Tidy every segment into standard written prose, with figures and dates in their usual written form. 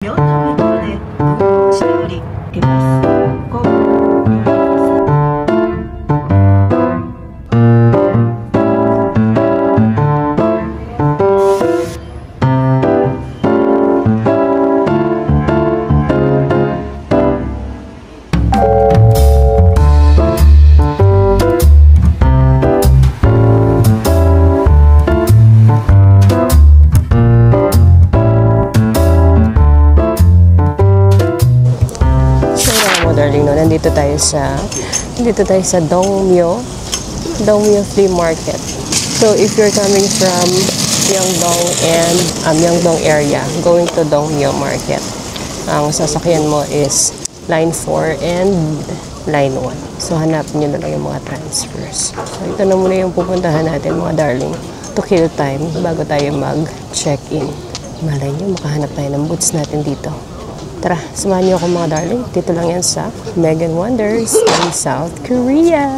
4つのメートルで運行しており、現在ごNandito tayo sa Dongmyo Flea Market. So if you're coming from Myeongdong and Myeongdong area going to Dongmyo Market, ang sasakyan mo is line 4 and line 1. So hanapin nyo na lang yung mga transfers. So ito na muna yung pupuntahan natin mga darling, to kill time bago tayo mag-check-in. Malay nyo makahanap tayo ng boots natin dito. Tara, samahan niyo ako mga darling. Dito lang yan sa Meghan Wonders in South Korea.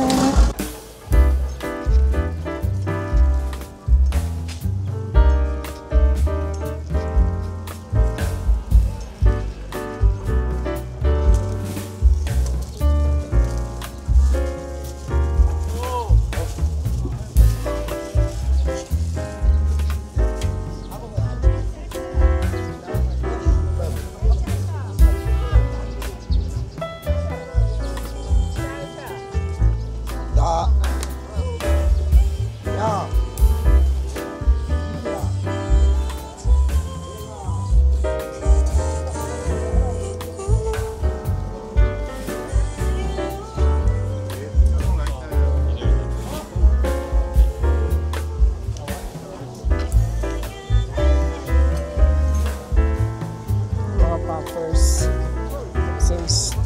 Since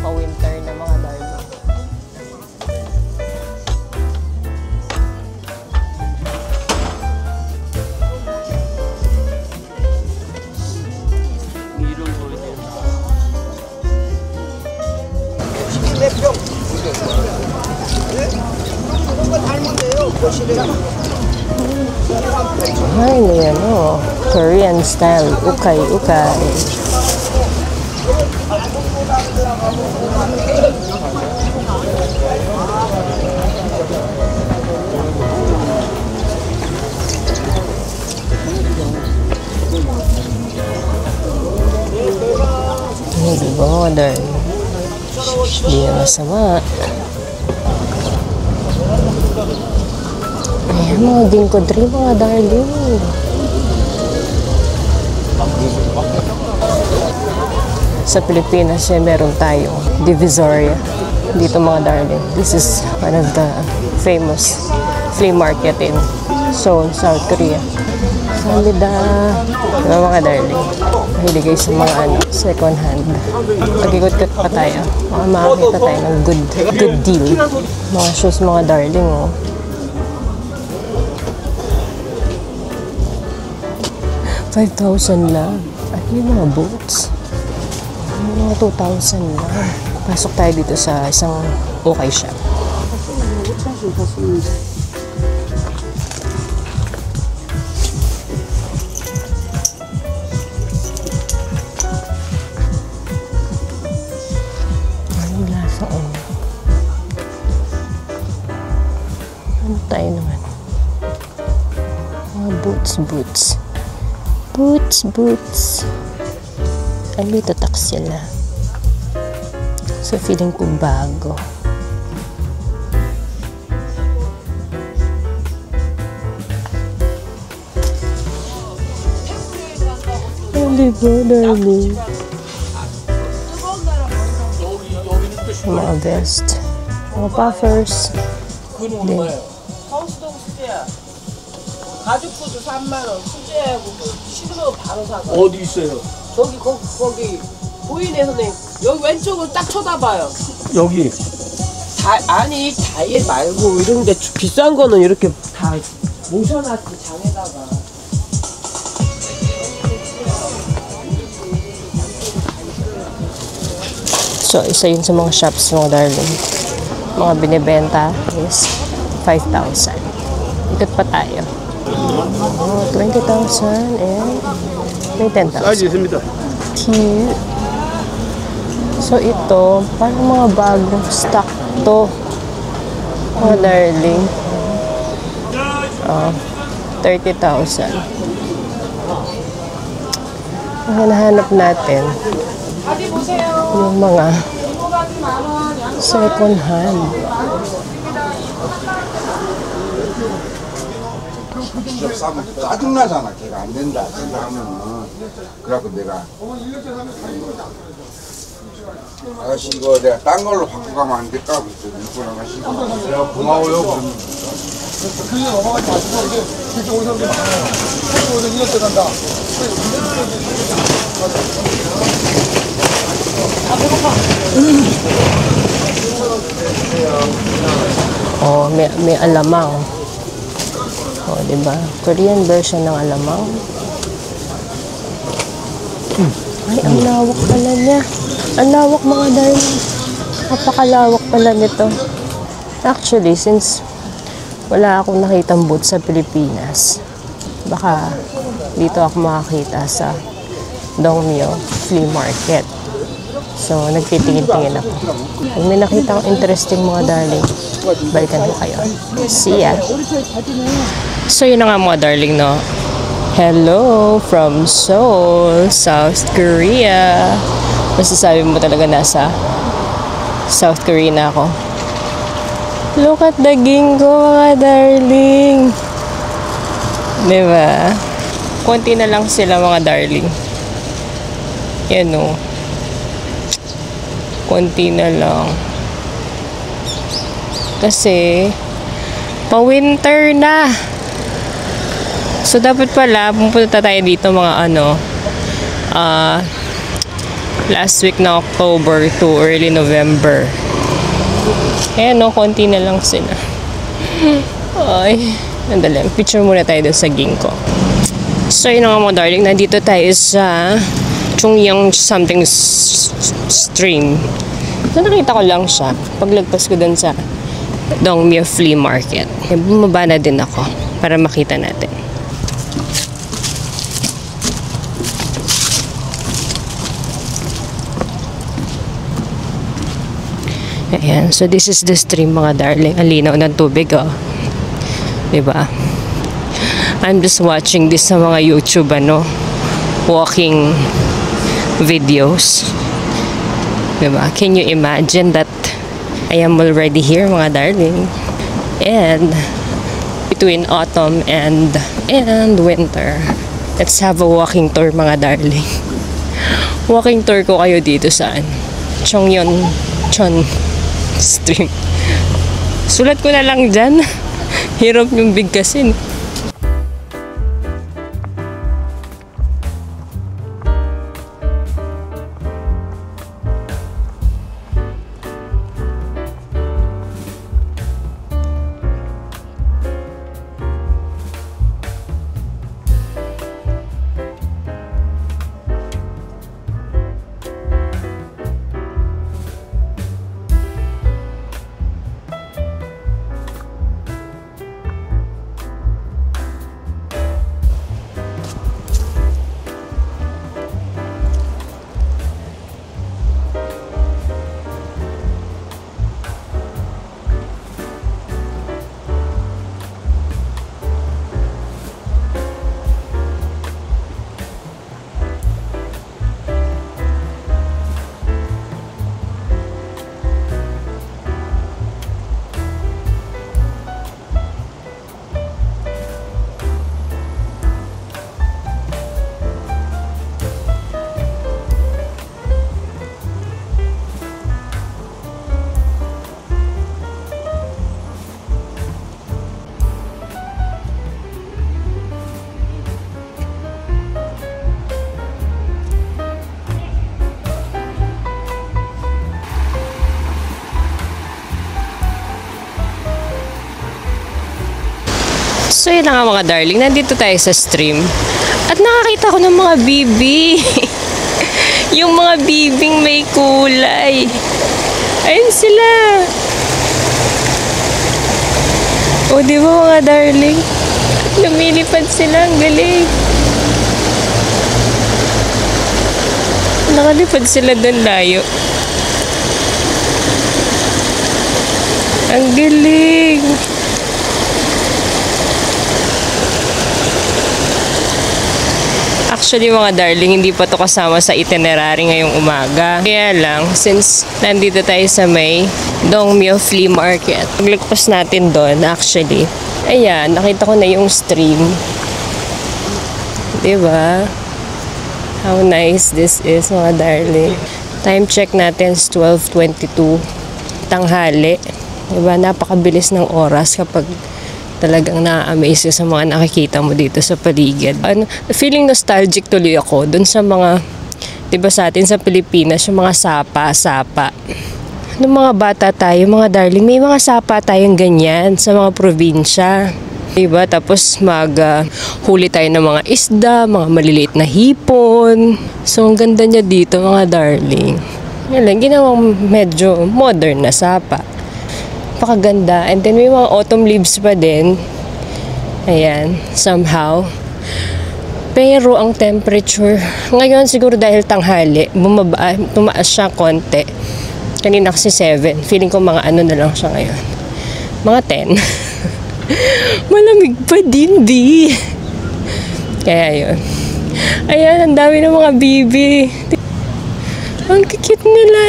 pa-winter na mga darling. Ay, yan o. Korean style. Ukay. Hindi ba mga darling? Hindi na masama. Ayan mga ginkodri mga darling. Sa Pilipinas meron tayong Divisoria dito mga darling. This is one of the famous flea market in Seoul, South Korea. Salida mga darling. Mahilig kayo sa mga second hand. Pag-ikot-ikot pa tayo, makakita tayo ng good deal. Mga shoes mga darling oh. $5,000 lang. At yung mga boots mga 2,000 lang. Pasok tayo dito sa isang okay shop. Anong lasa o? Ano tayo naman? Mga boots. Ano ito tax sila? So feeling ko bago. Hindi ba, darling? Mga vest. Mga puffers. Din. 가죽구두 3만원, 수제하고 식으로 바로 사고. 어디 있어요? 거기 보이네 선생님. 여기 왼쪽을 딱 쳐다봐요. 여기. 아니 다이에 말고 이런데 비싼 거는 이렇게 다 모셔놨지 장에다가. So isa yun sa mga shops mga darling. Mga binibenta is 5,000. Ikot pa tayo. 20,000 and may 10,000. 사이즈 있습니다. cute. So, ito, parang mga bagong stock to. Mga darling. 30,000. Ang hinahanap natin, yung mga second hand. 짜증나잖아. 걔가 안 된다 생각하면은. 그래갖고 내가 아가씨 이거 내가 딴 걸로 바꿔가면 안 될까? 그랬더니 이쁜 아가씨 내가 고마워요. 그러면 그게 넘어가지 마시고 이게 진짜 오는 사람들 많아요. 오늘 이것 들어간다. Oh, may alamang. Oh, diba? Korean version ng alamang. Ay, ang lawak pala niya. Ang lawak, mga darling. Napakalawak pala nito. Actually, since wala akong nakitang booth sa Pilipinas, baka dito ako makakita sa Dongmyo Flea Market. So, nagtitingin-tingin ako. Kung may nakita akong interesting, mga darling, balikan ko kayo. See ya! So, yun na nga, mga darling, no? Hello from Seoul, South Korea. Masasabi mo talaga nasa South Korea na ako. Look at the ginko, mga darling. Diba? Konti na lang sila, mga darling. Yan, no? Konti na lang. Kasi, pa-winter na. So, dapat pala, pumunta tayo dito mga last week na October to early November. Ayan, no, konti na lang sila. Ay, nandali. Picture muna tayo doon sa ginkgo. So, yun nga, mga darling, nandito tayo sa Chungyang something stream. So, nakita ko lang siya. Paglagpas ko doon sa Dongmyo Flea Market. Bumaba na din ako para makita natin. Ayan. So, this is the stream, mga darling. Ang linaw ng tubig, oh. Diba? I'm just watching this sa mga YouTube, walking videos. Diba? Can you imagine that I am already here, mga darling? And between autumn and winter, let's have a walking tour, mga darling. Walking tour ko kayo dito saan? Chongyeonchon Stream. Sulat ko na lang dyan. Hirap yung bigkasin. So yun na nga, mga darling, nandito tayo sa stream at nakakita ko ng mga bibi. Yung mga bibing may kulay. Ayun sila. O, di ba, mga darling? Lumilipad sila, ang galing. Nakalipad sila doon layo. Ang galing! Actually mga darling, hindi pa to kasama sa itinerary ngayong umaga. Kaya lang, since nandito tayo sa may Dongmyo Flea Market, paglagpas natin doon actually, ayan, nakita ko na yung stream. Diba? How nice this is mga darling. Time check natin is 12:22 tanghali. Diba? Napakabilis ng oras kapag talagang na-amaze ka sa mga nakikita mo dito sa paligid. Feeling nostalgic tuloy ako dun sa mga, diba sa atin sa Pilipinas, yung mga sapa-sapa. Nung mga bata tayo, mga darling, may mga sapa tayong ganyan sa mga probinsya. Diba? Tapos huli tayo ng mga isda, mga maliliit na hipon. So, ang ganda niya dito, mga darling. Yan lang, ginawang medyo modern na sapa. Pakaganda. And then may mga autumn leaves pa din. Ayan, somehow. Pero ang temperature, ngayon siguro dahil tanghali, tumaas siya konti. Kanina kasi 7. Feeling ko mga ano na lang siya ngayon. Mga 10. Malamig pa din, di. Kaya yun. Ayan, ang dami ng mga bibi. Ang cute nila.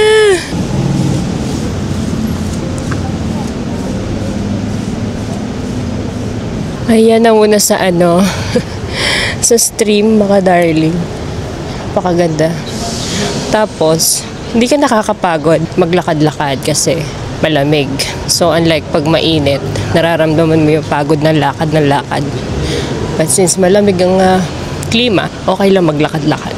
Ayan na muna sa sa stream mga darling. Pakaganda. Tapos, hindi ka nakakapagod maglakad-lakad kasi malamig. So, unlike pag mainit, nararamdaman mo yung pagod ng lakad. But since malamig ang klima, okay lang maglakad-lakad.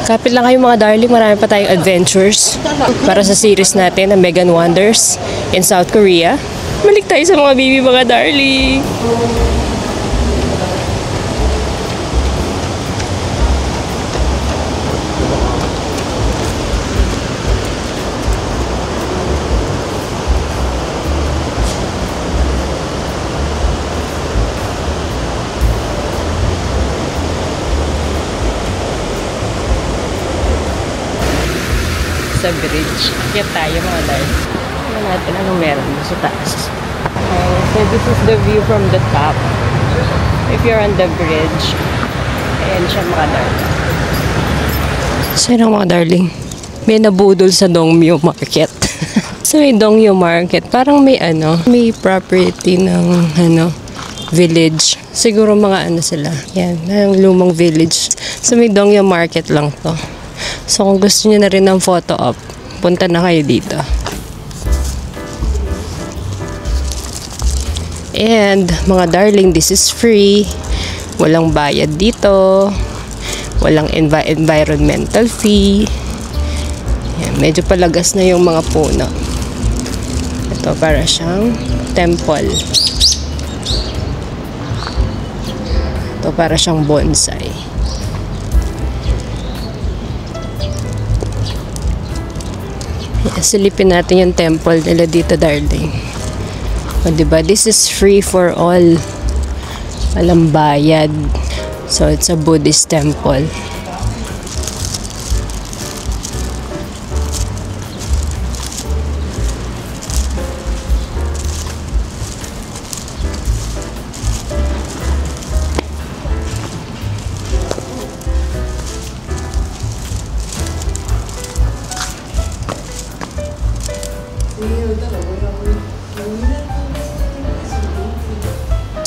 Kapit lang kayo mga darling, marami pa tayong adventures para sa series natin na Meghan Wonders in South Korea. Balik tayo sa mga baby mga darling. Sa bridge. Kaya tayo mga darling. Tingnan natin anong meron sa taas. So this is the view from the top. If you're on the bridge, ayan siya mga darling. So yun mga darling, may nabudol sa Dongmyo Market. So may Dongmyo Market, parang may may property ng village. Siguro mga sila. Yan, ng lumang village. So may Dongmyo Market lang to. So kung gusto niyo na rin ng photo op, punta na kayo dito. And mga darling, this is free. Walang bayad dito. Walang environmental fee. Yan, medyo palagas na yung mga puno. Ito para siyang temple. Ito para siyang bonsai. Silipin natin yung temple nila dito, darling. O, diba? This is free for all. Walang bayad. So, it's a Buddhist temple.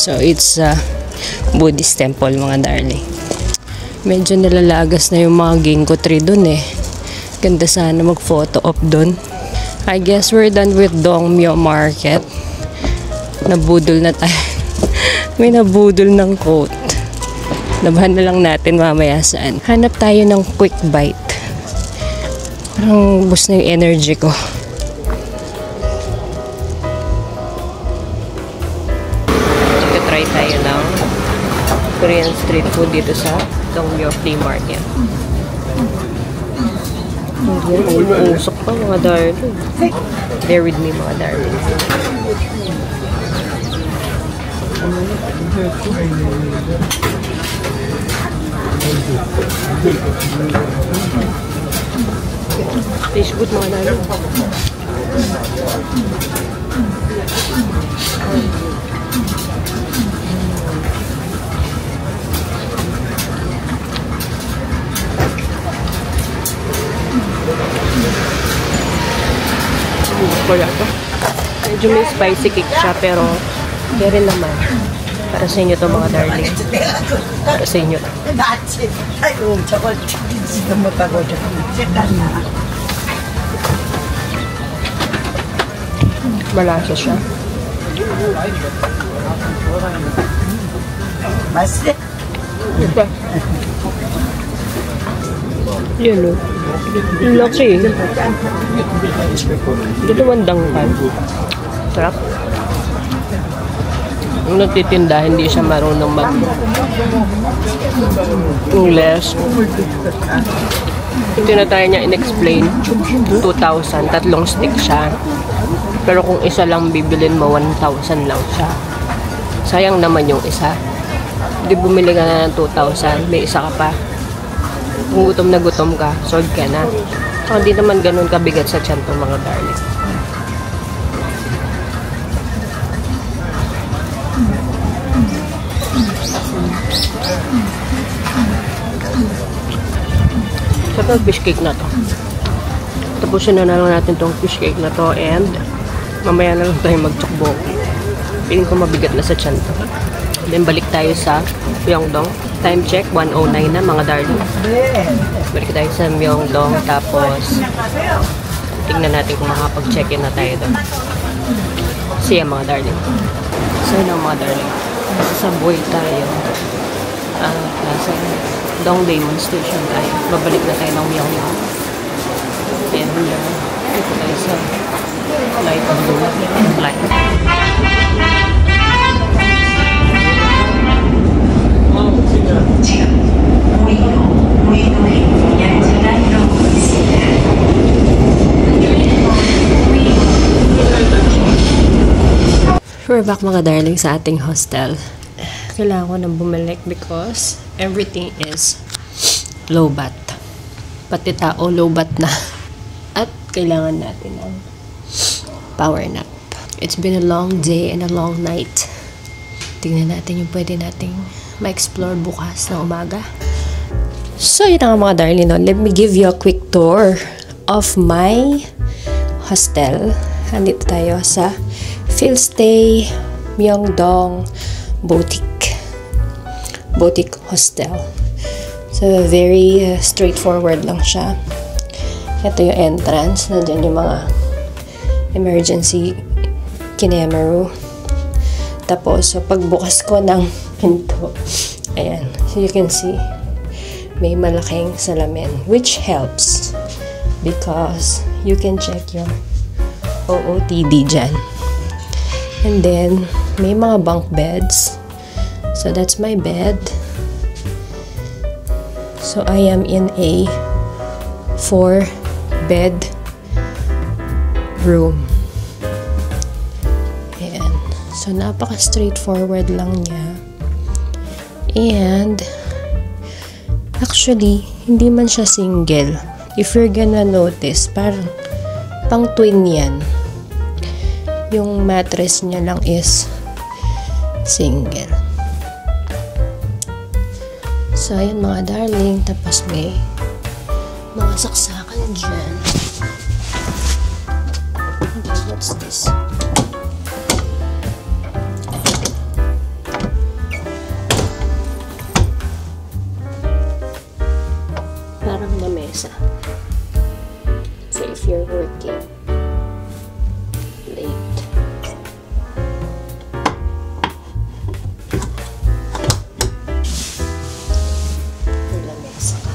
So, it's a Buddhist temple, mga darling. Medyo nalalagas na yung mga ginkgo tree dun eh. Ganda sana mag-photo op dun. I guess we're done with Dongmyo Market. Nabudol na tayo. May nabudol ng coat. Labahan na lang natin mamaya saan. Hanap tayo ng quick bite. Parang boost na yung energy ko. Try tayo ng Korean street food dito sa Dongmyo Flea Market. Usok pa mga darling. Bear with me mga darling. Fish good mga darling. Kaya to. Medyo may spicy cake siya pero hindi rin naman. Para sa inyo to mga darling. Para sa inyo. Malasa siya. 맛있어? Diba? Yun o. Laki. Dito mandangkan. Sarap. Yung nagtitinda, hindi siya marunong mag-English. Yung tinatry niya in-explain, 2,000, tatlong stick siya. Pero kung isa lang bibilin mo, 1,000 lang siya. Sayang naman yung isa. Hindi bumili ka na ng 2,000, may isa ka pa. Kung gutom na gutom ka, sold ka na. So, hindi naman ganun kabigat sa tiyan to mga darling. So, itong fish cake na to. Tapusin na lang natin tong fish cake na to and mamaya na lang tayo mag-tsukboki. Piling ko mabigat na sa tiyan to. Then, balik tayo sa Myeongdong. Time check, 1:09 na mga darling. Balik tayo sa Myeongdong. Tapos, tingnan natin kung makapag-check-in na tayo doon. See ya mga darling. So, yun ang mga darling. Sa Boy tayo. Nasa Dongdaemun Station tayo. Babalik na tayo ng Myeongdong. And, dito tayo sa Light Blue Light. We're back mga darling sa ating hostel. Kailangan ko nang bumalik because everything is low bat. Pati tao low bat na. At kailangan natin ng power nap. It's been a long day and a long night. Tingnan natin yung pwede nating ma-explore bukas na umaga. So yun nga mga darling, no? Let me give you a quick tour of my hostel. Andito tayo sa Philstay Myeongdong Boutique Hostel. So very straightforward lang siya. Ito yung entrance. Nandyan yung mga emergency kinemaru. Tapos, so pagbukas ko ng pinto, ayan, so you can see, may malaking salamin, which helps because you can check your OOTD dyan. And then, may mga bunk beds. So, that's my bed. So, I am in a 4-bed room. Ayan. So, napaka-straightforward lang niya. And, actually, hindi man siya single. If you're gonna notice, parang pang-twin yan. Yung mattress niya lang is single. So, ayan mga darling. Tapos may mga saksakan dyan. Okay, what's this? Parang lamesa. So, if you're working late. May lamesa ka.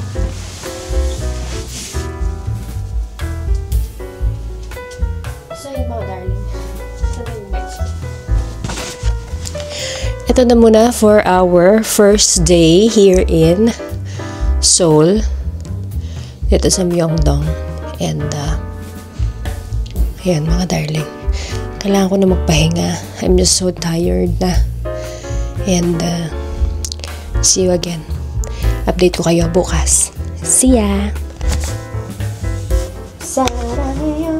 So, yun mga darling. Ito na muna for our first day here in Seoul. Dito sa Myeongdong. And, ayan mga darling. Kailangan ko na magpahinga. I'm just so tired na. And, see you again. Update ko kayo bukas. See ya! 사랑해요